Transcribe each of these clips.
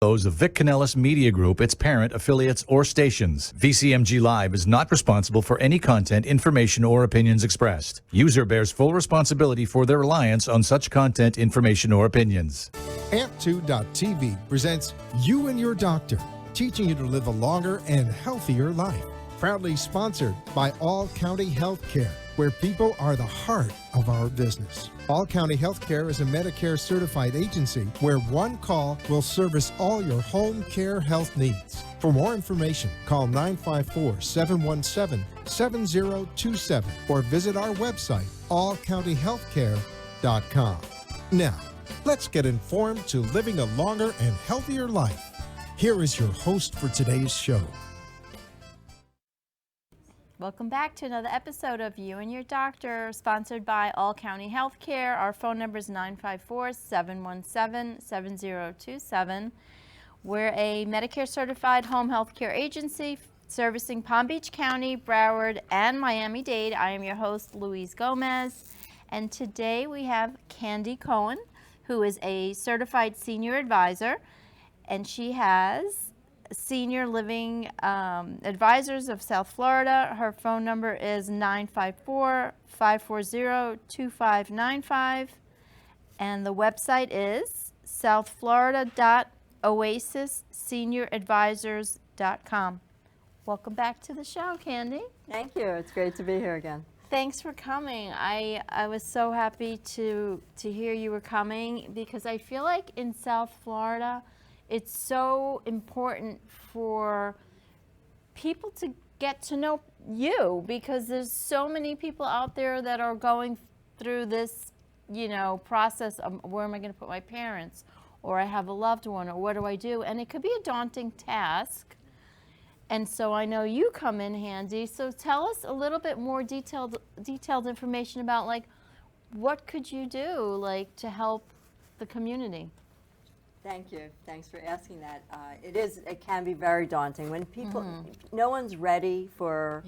Those of Vic Canellis Media Group, its parent, affiliates, or stations. VCMG Live is not responsible for any content, information, or opinions expressed. User bears full responsibility for their reliance on such content, information, or opinions. Amp2.tv presents You and Your Doctor, teaching you to live a longer and healthier life. Proudly sponsored by All County Healthcare, where people are the heart of our business. All County Healthcare is a Medicare certified agency where one call will service all your home care health needs. For more information, call 954-717-7027 or visit our website, allcountyhealthcare.com. Now, let's get informed to living a longer and healthier life. Here is your host for today's show. Welcome back to another episode of You and Your Doctor, sponsored by All County Healthcare. Our phone number is 954-717-7027. We're a Medicare certified home health care agency servicing Palm Beach County, Broward, and Miami-Dade. I am your host, Louise Gomez, and today we have Candy Cohn, who is a certified senior advisor, and she has Senior Living Advisors of South Florida. Her phone number is 954-540-2595, and the website is southflorida.oasisssenioradvisors.com. Welcome back to the show, Candy. Thank you. It's great to be here again. Thanks for coming. I was so happy to hear you were coming, because I feel like in South Florida, it's so important for people to get to know you, because there's so many people out there that are going through this, process of where am I going to put my parents, or I have a loved one, or what do I do? And it could be a daunting task. And so I know you come in handy. So tell us a little bit more detailed information about, like, what could you do, like, to help the community? Thank you. Thanks for asking that. It can be very daunting when people, no one's ready for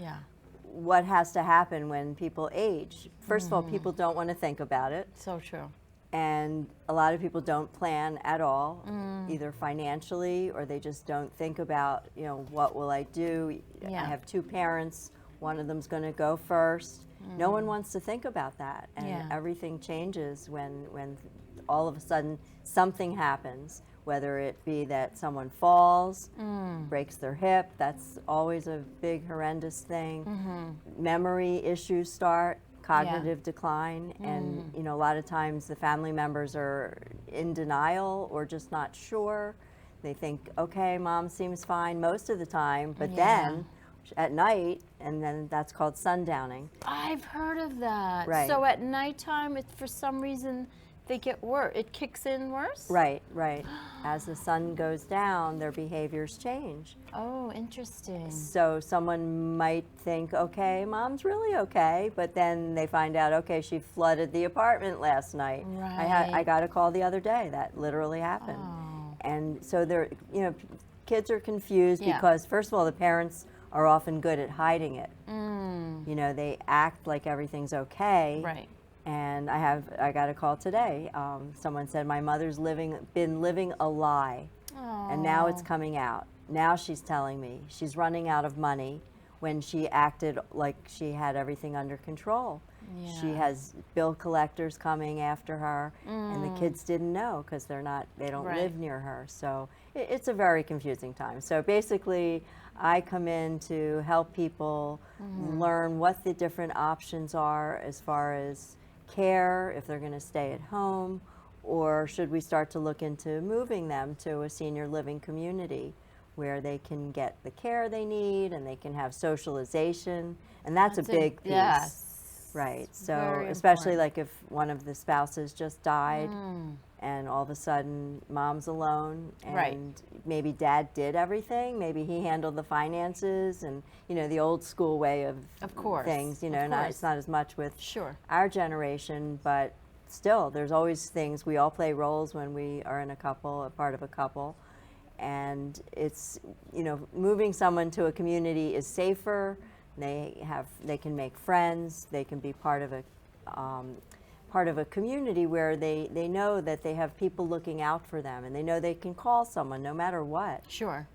what has to happen when people age. First of all, people don't want to think about it. So true. And a lot of people don't plan at all, either financially, or they just don't think about, what will I do? Yeah. I have two parents, one of them's going to go first. No one wants to think about that, and everything changes when all of a sudden something happens, whether it be that someone falls, breaks their hip. That's always a big, horrendous thing. Memory issues start, cognitive decline, and a lot of times the family members are in denial or just not sure. They think, okay, mom seems fine most of the time, but then at night, and then that's called sundowning. I've heard of that. Right. So at nighttime, for some reason, they get worse. It kicks in worse? Right. As the sun goes down, their behaviors change. Oh, interesting. So someone might think, okay, mom's really okay, but then they find out, okay, she flooded the apartment last night. Right. I got a call the other day. That literally happened. Oh. And so kids are confused because, first of all, the parents are often good at hiding it. They act like everything's okay. Right. And I got a call today. Someone said, my mother's been living a lie. Aww. And now it's coming out. Now she's telling me she's running out of money when she acted like she had everything under control. Yeah. She has bill collectors coming after her, and the kids didn't know because they don't live near her. So it's a very confusing time. So basically, I come in to help people learn what the different options are as far as care, if they're going to stay at home, or should we start to look into moving them to a senior living community where they can get the care they need and they can have socialization, and that's a big piece. Yes. Right. So Very especially important. like if one of the spouses just died and all of a sudden mom's alone, and maybe dad did everything, maybe he handled the finances, and the old school way of course, things, of it's not as much with our generation, but still there's always things. We all play roles when we are in a couple, a part of a couple, and it's moving someone to a community is safer. They can make friends, they can be part of a part of a community where they know that they have people looking out for them, and they know they can call someone no matter what. Sure.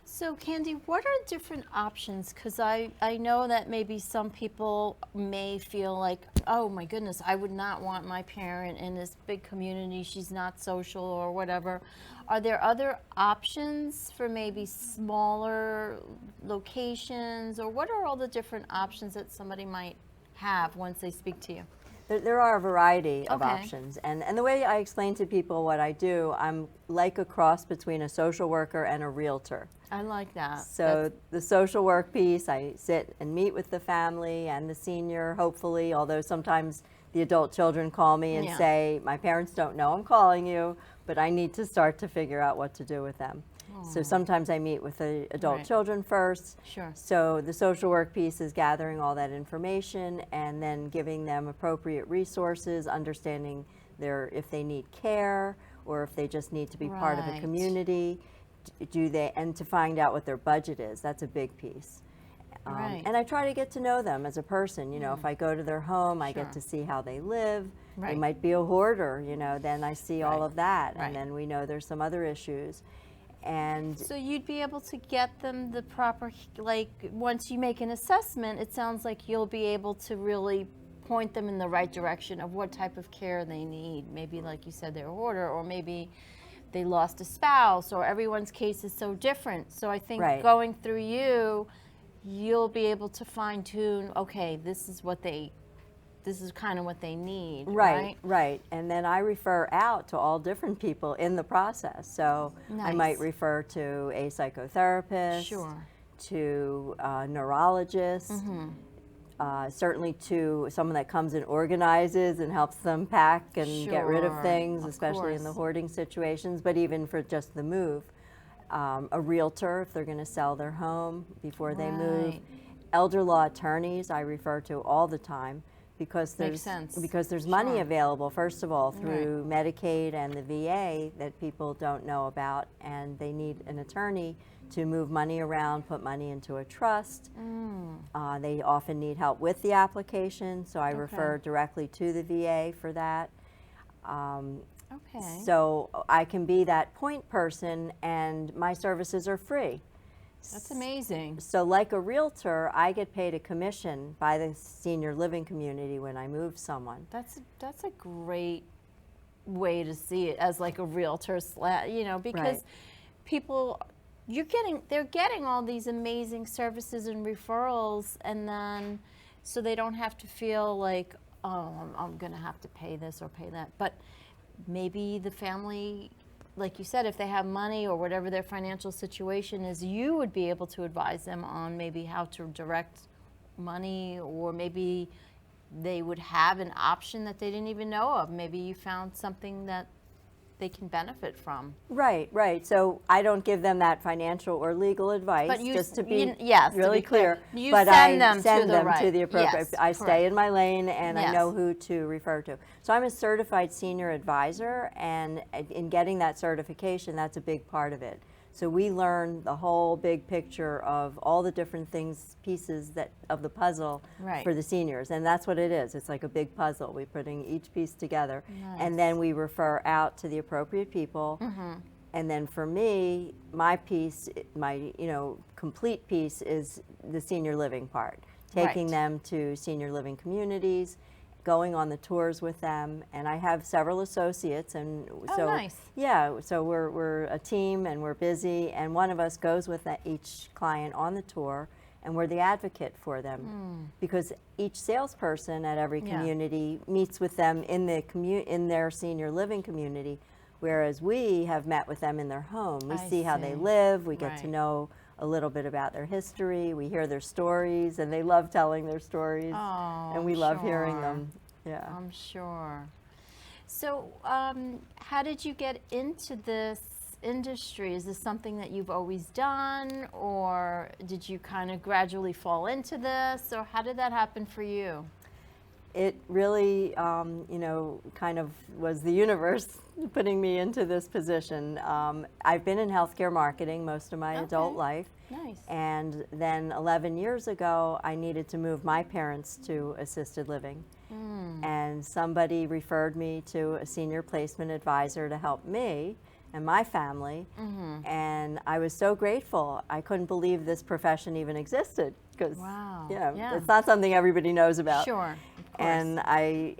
So Candy, what are different options? Because I know that maybe some people may feel like, oh my goodness, I would not want my parent in this big community, she's not social or whatever. Are there other options for maybe smaller locations, or what are all the different options that somebody might have once they speak to you? There are a variety of Okay. options, and the way I explain to people what I do, I'm like a cross between a social worker and a realtor. I like that. So the social work piece, I sit and meet with the family and the senior, hopefully, although sometimes the adult children call me and Yeah. say, my parents don't know I'm calling you, but I need to start to figure out what to do with them. So sometimes I meet with the adult Right. children first. Sure. So the social work piece is gathering all that information and then giving them appropriate resources, understanding if they need care or if they just need to be part of a Right. community. And to find out what their budget is. That's a big piece. Right. And I try to get to know them as a person. You know, if I go to their home, I Sure. get to see how they live. They Right. might be a hoarder, you know, then I see all Right. of that. Right. And then we know there's some other issues. And So you'd be able to get them the proper, like, once you make an assessment, it sounds like you'll be able to really point them in the right direction of what type of care they need. Maybe, like you said, they're a hoarder, or maybe they lost a spouse, or everyone's case is so different. So I think Right. going through you, you'll be able to fine tune, okay, this is kind of what they need, right? Right. And then I refer out to all different people in the process. So I might Nice. refer to a psychotherapist, Sure. to a neurologist, Mm-hmm. certainly to someone that comes and organizes and helps them pack and get rid of Sure, things, of especially in the course. hoarding situations, but even for just the move. A realtor if they're going to sell their home before they move. Right. Elder law attorneys I refer to all the time because Makes sense. there's money Sure. available, first of all, through Medicaid and the VA that people don't know about, and they need an attorney to move money around, put money into a trust. They often need help with the application, so I refer directly to the VA for that. Okay. So I can be that point person, and my services are free. That's amazing. So like a realtor, I get paid a commission by the senior living community when I move someone. That's a great way to see it, as like a realtor, because Right. people, they're getting all these amazing services and referrals, and then so they don't have to feel like, oh, I'm going to have to pay this or pay that. But maybe the family, like you said, if they have money or whatever their financial situation is, you would be able to advise them on maybe how to direct money, or maybe they would have an option that they didn't even know of. Maybe you found something that they can benefit from. Right. So I don't give them that financial or legal advice, But you just to s- be you- yes, to really be clear. clear. You but send I them to send the them right- to the appropriate. yes, I stay correct. in my lane, and I know Yes. who to refer to. So I'm a certified senior advisor, and in getting that certification, that's a big part of it. So we learn the whole big picture of all the different pieces of the puzzle Right. for the seniors, and that's what it is. It's like a big puzzle. We're putting each piece together, and then we refer out to the appropriate people. And then for me, my piece, my complete piece is the senior living part, taking Right. them to senior living communities, going on the tours with them, and I have several associates, and so nice. yeah, so we're a team and we're busy, and one of us goes with each client on the tour, and we're the advocate for them because each salesperson at every Yeah. community meets with them in their senior living community, whereas we have met with them in their home. We I see how they see. live, we get to Right. know a little bit about their history, we hear their stories, and they love telling their stories, Oh, and we love hearing sure. them. Yeah. I'm sure. So, how did you get into this industry? Is this something that you've always done, or did you kind of gradually fall into this, or how did that happen for you? It really, kind of was the universe putting me into this position. I've been in healthcare marketing most of my adult Okay. life. Nice. And then 11 years ago, I needed to move my parents to assisted living. And and somebody referred me to a senior placement advisor to help me and my family, and I was so grateful. I couldn't believe this profession even existed, because Wow. you know, Yeah. it's not something everybody knows about. Sure, of course. And I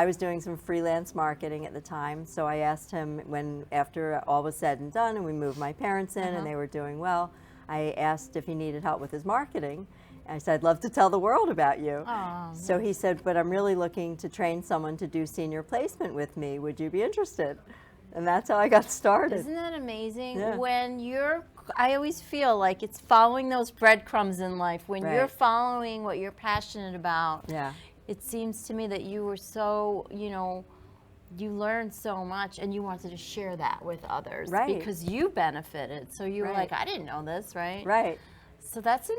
was doing some freelance marketing at the time, so I asked him, when after all was said and done and we moved my parents in and they were doing well, I asked if he needed help with his marketing. I said, I'd love to tell the world about you. Oh, So he said, but I'm really looking to train someone to do senior placement with me. Would you be interested? And that's how I got started. Isn't that amazing? Yeah. When I always feel like it's following those breadcrumbs in life. When you're Right. following what you're passionate about, Yeah. it seems to me that you were so, you learned so much and you wanted to share that with others. Right. Because you benefited. So you were Right. like, I didn't know this, right? Right. So that's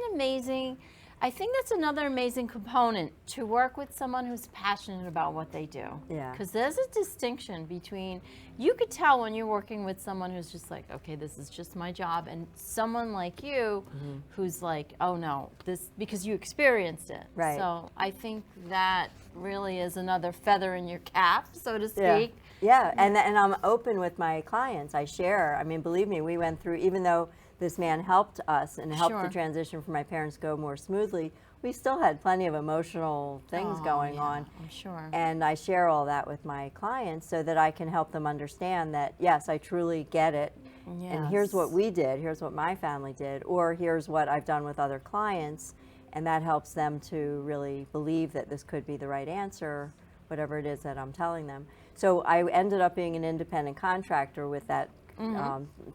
I think that's another amazing component, to work with someone who's passionate about what they do. Yeah. Because there's a distinction between, you could tell when you're working with someone who's just like, okay, this is just my job, and someone like you who's like, oh no, this, because you experienced it. Right. So I think that really is another feather in your cap, so to Yeah. speak. Yeah, and I'm open with my clients. I share. I mean, believe me, we went through, even though this man helped us and helped Sure. the transition for my parents go more smoothly, we still had plenty of emotional things Oh, going yeah, on. I'm sure. And I share all that with my clients so that I can help them understand that, yes, I truly get it. And here's what Yes. we did, here's what my family did, or here's what I've done with other clients. And that helps them to really believe that this could be the right answer, whatever it is that I'm telling them. So I ended up being an independent contractor with that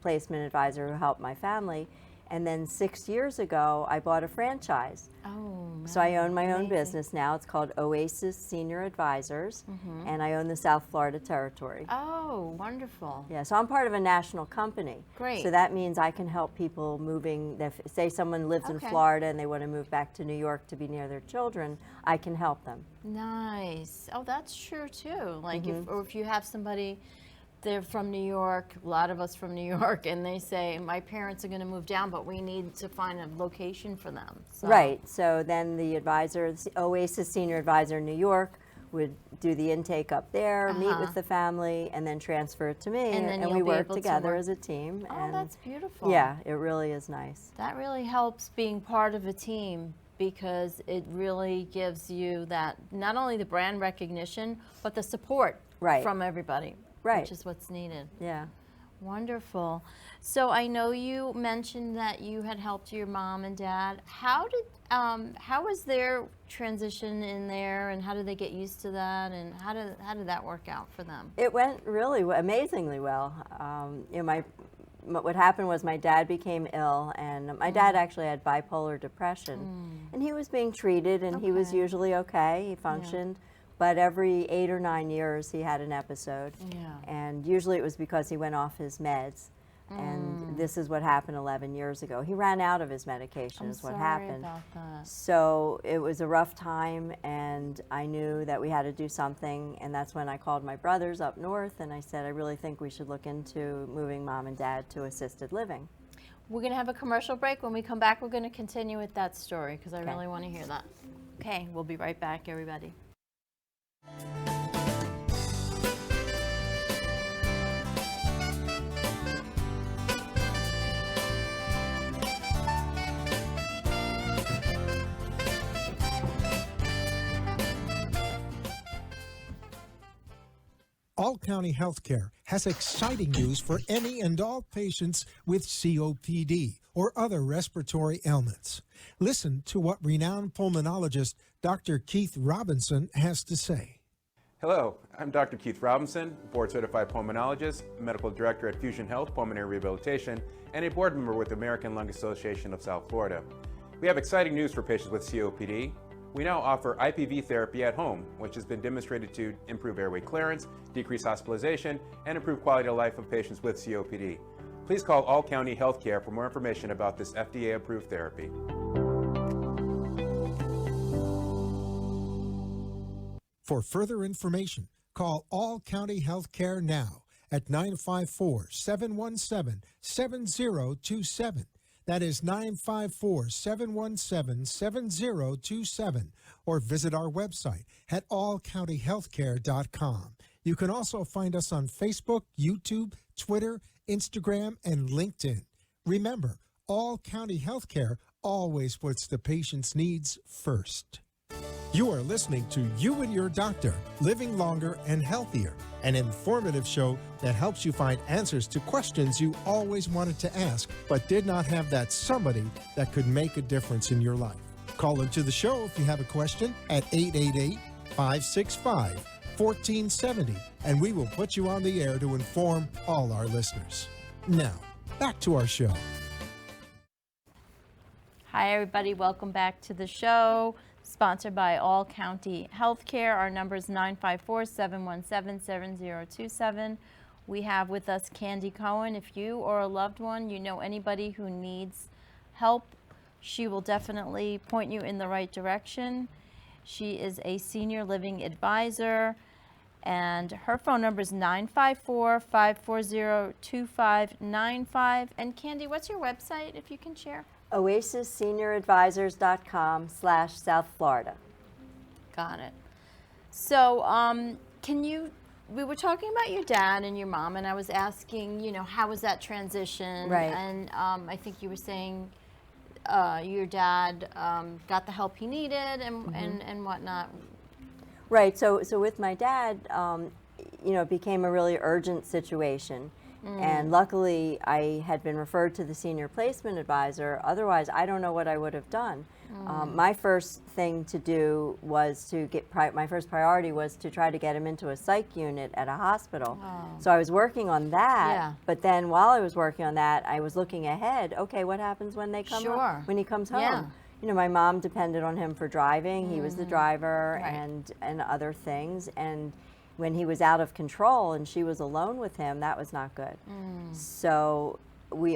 placement advisor who helped my family. And then 6 years ago, I bought a franchise. Oh, So I own my own amazing. business now. It's called Oasis Senior Advisors, and I own the South Florida territory. Oh, wonderful. Yeah, so I'm part of a national company. Great. So that means I can help people moving. Say someone lives in Okay. Florida and they want to move back to New York to be near their children, I can help them. Nice. Oh, that's true too. Like Mm-hmm. if you have somebody, they're from New York, a lot of us from New York, and they say, my parents are going to move down, but we need to find a location for them. So, Right. So then the advisor, the Oasis Senior Advisor in New York, would do the intake up there, meet with the family, and then transfer it to me, And then we you'll be work able to together work- as a team. Oh, and that's beautiful. yeah, it really is nice. That really helps being part of a team, because it really gives you that, not only the brand recognition, but the support Right. from everybody, Right. which is what's needed. Yeah. Wonderful. So I know you mentioned that you had helped your mom and dad. How was their transition in there, and how did they get used to that, and how did that work out for them? It went really amazingly well. What happened was my dad became ill, and my dad actually had bipolar depression, and he was being treated, and he was Okay. usually okay. He functioned, but every 8 or 9 years he had an episode, Yeah. and usually it was because he went off his meds. And this is what happened 11 years ago. He ran out of his medication, I'm is what sorry happened. about that. So it was a rough time, and I knew that we had to do something, and that's when I called my brothers up north, and I said, I really think we should look into moving mom and dad to assisted living. We're going to have a commercial break. When we come back, we're going to continue with that story, because I Okay. really want to hear that. Okay, we'll be right back, everybody. All County Healthcare has exciting news for any and all patients with COPD or other respiratory ailments. Listen to what renowned pulmonologist Dr. Keith Robinson has to say. Hello, I'm Dr. Keith Robinson, board-certified pulmonologist, medical director at Fusion Health Pulmonary Rehabilitation, and a board member with the American Lung Association of South Florida. We have exciting news for patients with COPD. We now offer IPV therapy at home, which has been demonstrated to improve airway clearance, decrease hospitalization, and improve quality of life of patients with COPD. Please call All County Healthcare for more information about this FDA-approved therapy. For further information, call All County Healthcare now at 954-717-7027. That is 954-717-7027. Or visit our website at allcountyhealthcare.com. You can also find us on Facebook, YouTube, Twitter, Instagram, and LinkedIn. Remember, All County Healthcare always puts the patient's needs first. You are listening to You and Your Doctor, Living Longer and Healthier, an informative show that helps you find answers to questions you always wanted to ask but did not have that somebody that could make a difference in your life. Call into the show if you have a question at 888-565-1470, and we will put you on the air to inform all our listeners. Now, back to our show. Hi, everybody. Welcome back to the show. Sponsored by All County Healthcare. Our number is 954-717-7027. We have with us Candy Cohn. If you or a loved one, you know anybody who needs help, she will definitely point you in the right direction. She is a senior living advisor, and her phone number is 954-540-2595. And Candy, what's your website, if you can share? OasisSeniorAdvisors.com/South Florida. Got it. So, we were talking about your dad and your mom, and I was asking, how was that transition? Right. And I think you were saying your dad got the help he needed and whatnot. Right. So with my dad, it became a really urgent situation. And luckily, I had been referred to the senior placement advisor. Otherwise, I don't know what I would have done. My first thing to do was to my first priority was to try to get him into a psych unit at a hospital. So I was working on that. Yeah. But then while I was working on that, I was looking ahead. Okay, what happens when they come home? When he comes home? Yeah. My mom depended on him for driving. He was the driver, Right. and other things. And when he was out of control and she was alone with him, that was not good. So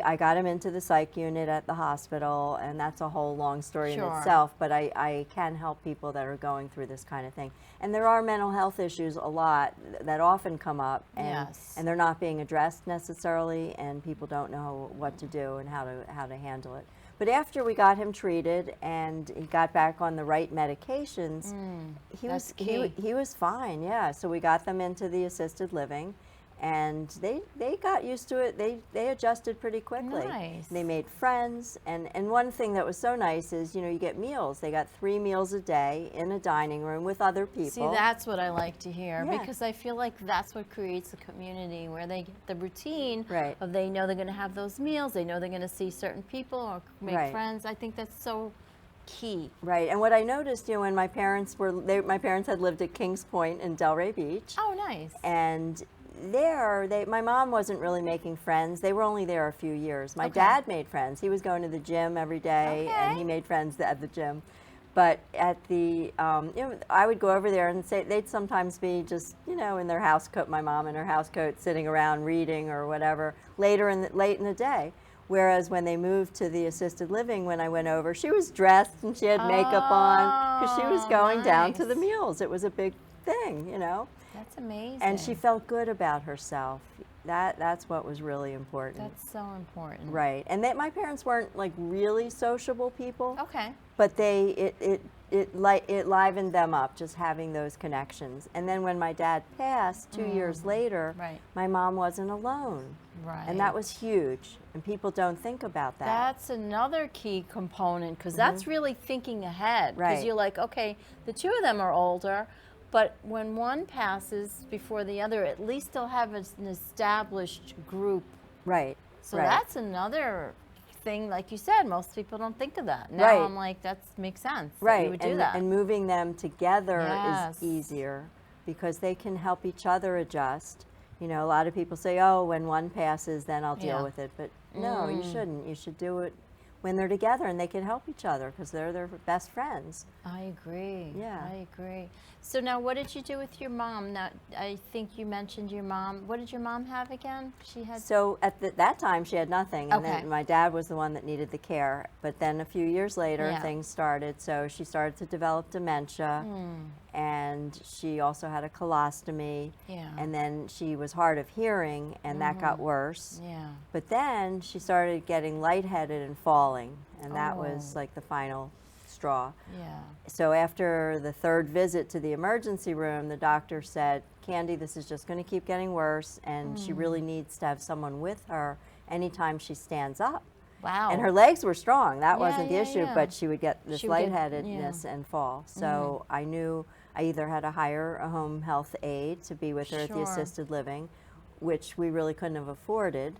I got him into the psych unit at the hospital, and that's a whole long story in itself, but I can help people that are going through this kind of thing. And there are mental health issues a lot that often come up, and they're not being addressed necessarily, and people don't know what to do and how to handle it. But after we got him treated and he got back on the right medications, he was fine. Yeah. So we got them into the assisted living, and they got used to it. They adjusted pretty quickly. Nice. They made friends, and one thing that was so nice is you get meals. They got 3 meals a day in a dining room with other people. See, that's what I like to hear, Yeah. because I feel like that's what creates a community where they get the routine Right. of they know they're going to have those meals, they know they're going to see certain people or make Right. friends. I think that's so key. Right. And what I noticed, when my parents my parents had lived at Kings Point in Delray Beach. Oh, nice. And my mom wasn't really making friends. They were only there a few years. My Okay. dad made friends. He was going to the gym every day, and Okay. he made friends at the gym. But at the, I would go over there and they'd sometimes be just, in their house coat, my mom in her house coat, sitting around reading or whatever, late in the day. Whereas when they moved to the assisted living, when I went over, she was dressed and she had makeup on because she was going down to the nice. meals. It was a big thing, That's amazing. And she felt good about herself. That's what was really important. That's so important. Right. And my parents weren't like really sociable people. Okay. But it livened them up just having those connections. And then when my dad passed 2 years later, Right. my mom wasn't alone. Right. And that was huge. And people don't think about that. That's another key component, because that's really thinking ahead. Because Right. you're like, okay, the two of them are older, but when one passes before the other, at least they'll have an established group. Right. So right. that's another thing, like you said, most people don't think of that. Now Right. I'm like, that makes sense. That Right. you would do that. And moving them together Yes. is easier because they can help each other adjust. A lot of people say, oh, when one passes, then I'll deal Yeah. with it. But no, you shouldn't. You should do it when they're together and they can help each other because they're their best friends. I agree. Yeah. I agree. So now, what did you do with your mom? Now, I think you mentioned your mom. What did your mom have again? She had. So at that time, she had nothing. And Okay. then my dad was the one that needed the care. But then a few years later, Yeah. things started. So she started to develop dementia. and she also had a colostomy. Yeah. And then she was hard of hearing, and that got worse. Yeah. But then she started getting lightheaded and falling, and that was Oh. like the final straw. Yeah. So after the third visit to the emergency room, the doctor said, Candy, this is just going to keep getting worse, and she really needs to have someone with her anytime she stands up. Wow. And her legs were strong. That wasn't the yeah, issue, yeah. but she would get this She would get- lightheadedness and fall. So I knew I either had to hire a home health aide to be with her at the Sure. assisted living, which we really couldn't have afforded.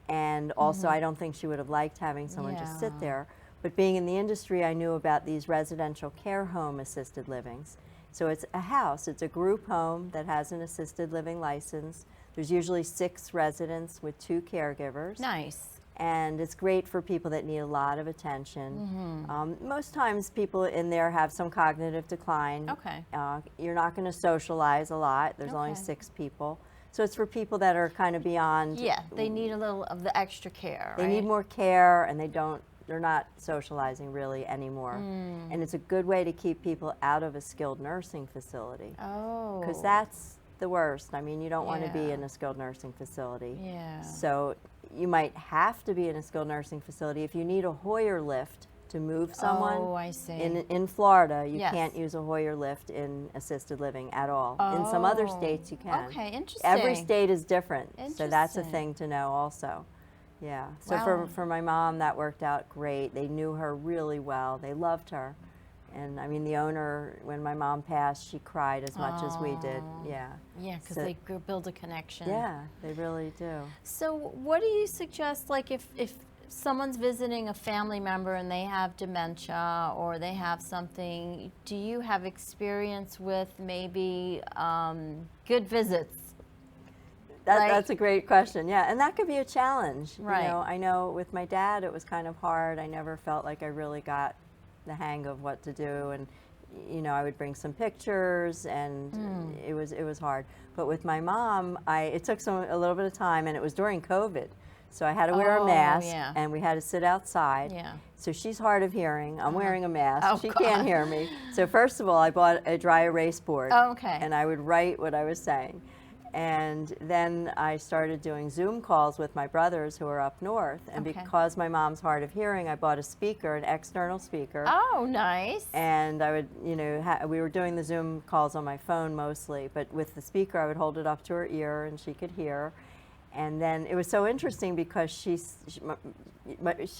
And also, I don't think she would have liked having someone just sit Yeah. there. But being in the industry, I knew about these residential care home assisted livings. So it's a house, it's a group home that has an assisted living license. There's usually 6 residents with 2 caregivers. Nice. And it's great for people that need a lot of attention. Most times people in there have some cognitive decline. Okay. You're not going to socialize a lot. There's only Okay. 6 people. So it's for people that are kind of beyond. Yeah, they need a little of the extra care, They right? need more care, and they're not socializing really anymore. Mm. And it's a good way to keep people out of a skilled nursing facility. Oh. Because that's the worst. I mean, you don't want to be Yeah. in a skilled nursing facility. Yeah. So you might have to be in a skilled nursing facility if you need a Hoyer lift to move someone. Oh, I see. In Florida, you Yes. can't use a Hoyer lift in assisted living at all. In some other Oh, states, you can. okay, interesting. Every state is different, so that's a Interesting. thing to know also. Yeah. So Wow. for my mom, that worked out great. They knew her really well. They loved her. And I mean, the owner, when my mom passed, she cried as much as we did. Oh. Yeah. Yeah, because So- they build a connection. Yeah, they really do. So what do you suggest, like if someone's visiting a family member and they have dementia or they have something, do you have experience with maybe good visits? Like- That's a great question. Yeah, and that could be a challenge. Right. You know, I know with my dad it was kind of hard. I never felt like I really got the hang of what to do, and you know, I would bring some pictures, and it was hard. But with my mom, it took a little bit of time, and it was during COVID, so I had to wear a Oh, mask, yeah. and we had to sit outside. Yeah. So she's hard of hearing. I'm wearing a mask. Oh, she God. can't hear me. So first of all, I bought a dry erase board. Oh, okay. And I would write what I was saying. And then I started doing Zoom calls with my brothers who are up north. And Okay. because my mom's hard of hearing, I bought a speaker, an external speaker. Oh, nice. And I would, you know, we were doing the Zoom calls on my phone mostly, but with the speaker, I would hold it up to her ear and she could hear. And then it was so interesting because she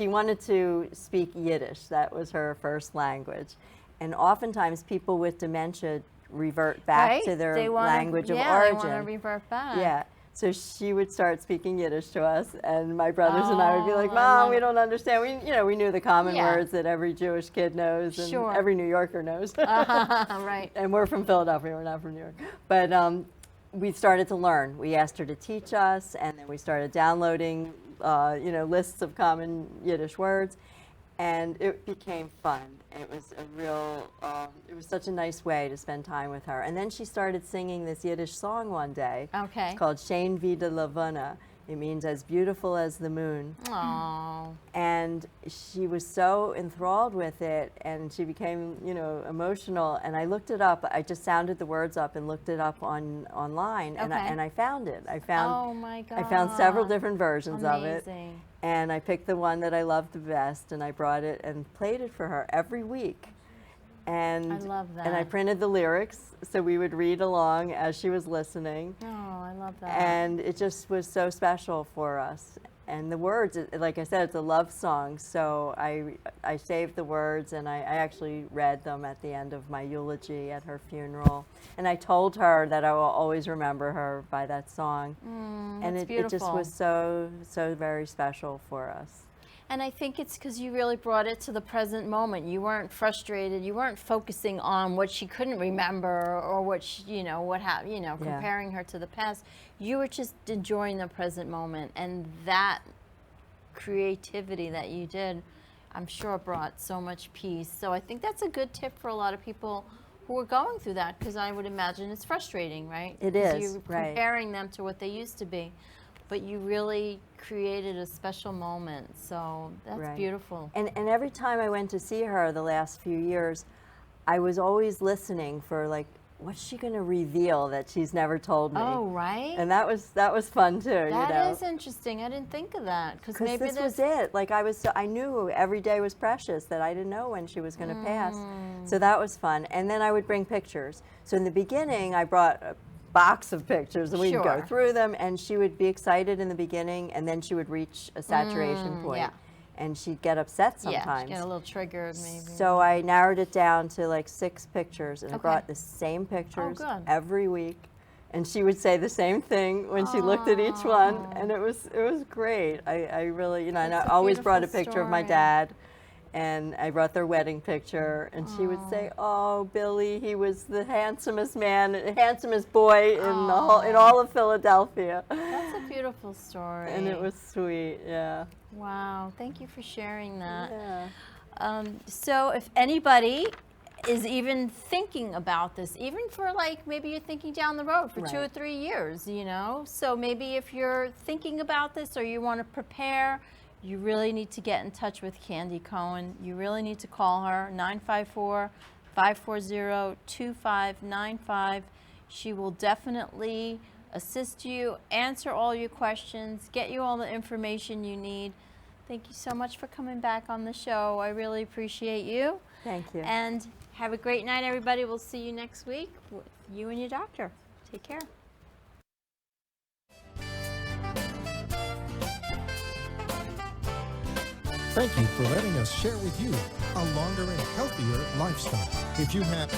wanted to speak Yiddish. That was her first language. And oftentimes people with dementia revert back Right? to their They wanna- language of yeah, origin. they want to revert back. Yeah. So she would start speaking Yiddish to us, and my brothers and I would be like, Oh, I "Mom, love we it. don't understand." We knew the common Yeah. words that every Jewish kid knows and Sure. every New Yorker knows. Right. And we're from Philadelphia, we're not from New York. But we started to learn. We asked her to teach us, and then we started downloading, lists of common Yiddish words, and it became fun. It was it was such a nice way to spend time with her. And then she started singing this Yiddish song one day. Okay. It's called Shein wie de Levana. It means as beautiful as the moon. Oh. And she was so enthralled with it, and she became, emotional. And I looked it up. I just sounded the words up and looked it up online, and Okay. I found it. Oh my God. I found several different versions of it, Amazing. and I picked the one that I loved the best, and I brought it and played it for her every week. And I love And I that. printed the lyrics, so we would read along as she was listening. Oh, I love that. And it just was so special for us. And the words, like I said, it's a love song. So I saved the words, and I actually read them at the end of my eulogy at her funeral. And I told her that I will always remember her by that song. And that's it just beautiful. was so very special for us. And I think it's because you really brought it to the present moment. You weren't frustrated. You weren't focusing on what she couldn't remember or what she, comparing her to the past. You were just enjoying the present moment, and that creativity that you did, I'm sure, brought so much peace. So I think that's a good tip for a lot of people who are going through that, because I would imagine it's frustrating, right? It 'Cause is, you're right. comparing them to what they used to be. But you really created a special moment, so that's Right. beautiful. And every time I went to see her the last few years, I was always listening for like what's she going to reveal that she's never told me? Oh, right. And that was fun too. That is interesting. I didn't think of that because maybe this was it. Like I knew every day was precious, that I didn't know when she was going to pass. So that was fun. And then I would bring pictures. So in the beginning, I brought a box of pictures, and we'd go Sure. through them. And she would be excited in the beginning, and then she would reach a saturation point, yeah. and she'd get upset Yeah, sometimes. get a little triggered maybe. So I narrowed it down to like 6 pictures, and I Okay. brought the same pictures good. every week. And she would say the same thing when she looked at each one, and it was great. I really, and That's I a always brought a beautiful picture of my story. dad, and I brought their wedding picture, and she would say, "Oh, Billy, he was the handsomest man, handsomest boy in all of Philadelphia." That's a beautiful story. And it was sweet, yeah. Wow, thank you for sharing that. Yeah. So if anybody is even thinking about this, even for like maybe you're thinking down the road for 2 or Right. 3 years, you know, so maybe if you're thinking about this or you want to prepare, you really need to get in touch with Candy Cohn. You really need to call her, 954-540-2595. She will definitely assist you, answer all your questions, get you all the information you need. Thank you so much for coming back on the show. I really appreciate you. Thank you. And have a great night, everybody. We'll see you next week with you and your doctor. Take care. Thank you for letting us share with you a longer and healthier lifestyle. If you have